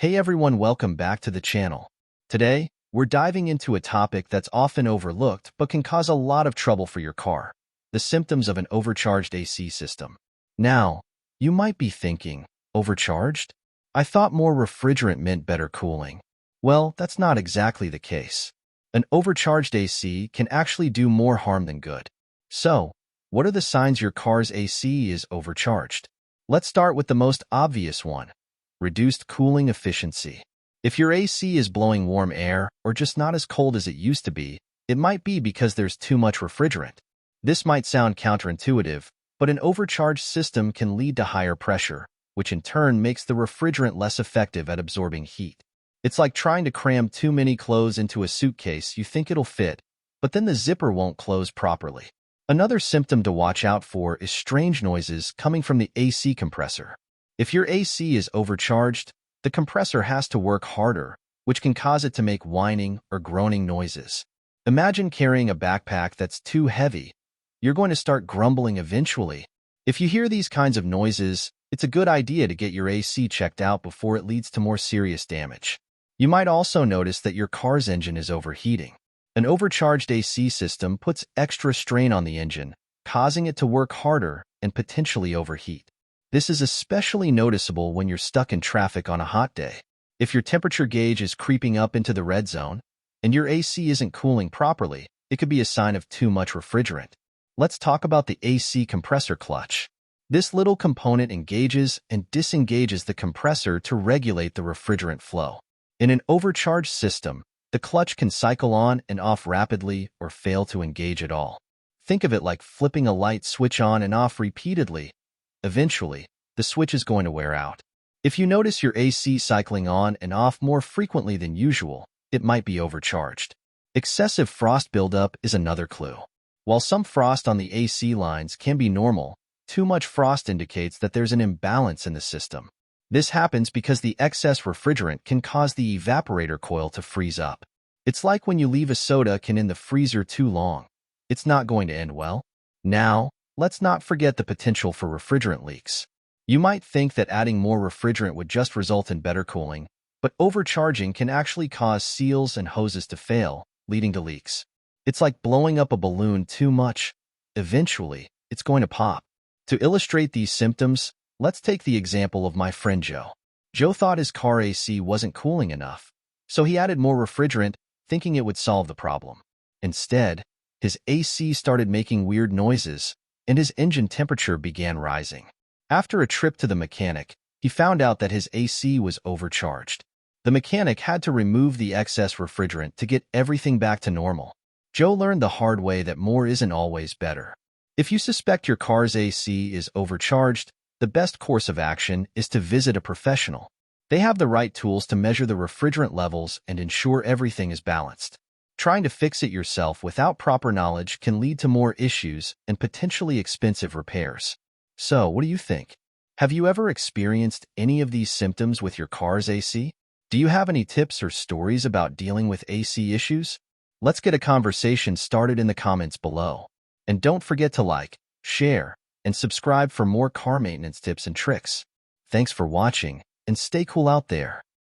Hey everyone, welcome back to the channel. Today, we're diving into a topic that's often overlooked but can cause a lot of trouble for your car: the symptoms of an overcharged AC system. Now, you might be thinking, overcharged? I thought more refrigerant meant better cooling. Well, that's not exactly the case. An overcharged AC can actually do more harm than good. So, what are the signs your car's AC is overcharged? Let's start with the most obvious one: reduced cooling efficiency. If your AC is blowing warm air or just not as cold as it used to be, it might be because there's too much refrigerant. This might sound counterintuitive, but an overcharged system can lead to higher pressure, which in turn makes the refrigerant less effective at absorbing heat. It's like trying to cram too many clothes into a suitcase. You think it'll fit, but then the zipper won't close properly. Another symptom to watch out for is strange noises coming from the AC compressor. If your AC is overcharged, the compressor has to work harder, which can cause it to make whining or groaning noises. Imagine carrying a backpack that's too heavy. You're going to start grumbling eventually. If you hear these kinds of noises, it's a good idea to get your AC checked out before it leads to more serious damage. You might also notice that your car's engine is overheating. An overcharged AC system puts extra strain on the engine, causing it to work harder and potentially overheat. This is especially noticeable when you're stuck in traffic on a hot day. If your temperature gauge is creeping up into the red zone and your AC isn't cooling properly, it could be a sign of too much refrigerant. Let's talk about the AC compressor clutch. This little component engages and disengages the compressor to regulate the refrigerant flow. In an overcharged system, the clutch can cycle on and off rapidly or fail to engage at all. Think of it like flipping a light switch on and off repeatedly. Eventually, the switch is going to wear out. If you notice your AC cycling on and off more frequently than usual, it might be overcharged. Excessive frost buildup is another clue. While some frost on the AC lines can be normal, too much frost indicates that there's an imbalance in the system. This happens because the excess refrigerant can cause the evaporator coil to freeze up. It's like when you leave a soda can in the freezer too long. It's not going to end well. Now, let's not forget the potential for refrigerant leaks. You might think that adding more refrigerant would just result in better cooling, but overcharging can actually cause seals and hoses to fail, leading to leaks. It's like blowing up a balloon too much. Eventually, it's going to pop. To illustrate these symptoms, let's take the example of my friend Joe. Joe thought his car AC wasn't cooling enough, so he added more refrigerant, thinking it would solve the problem. Instead, his AC started making weird noises, and his engine temperature began rising. After a trip to the mechanic, he found out that his AC was overcharged. The mechanic had to remove the excess refrigerant to get everything back to normal. Joe learned the hard way that more isn't always better. If you suspect your car's AC is overcharged, the best course of action is to visit a professional. They have the right tools to measure the refrigerant levels and ensure everything is balanced. Trying to fix it yourself without proper knowledge can lead to more issues and potentially expensive repairs. So, what do you think? Have you ever experienced any of these symptoms with your car's AC? Do you have any tips or stories about dealing with AC issues? Let's get a conversation started in the comments below. And don't forget to like, share, and subscribe for more car maintenance tips and tricks. Thanks for watching, and stay cool out there.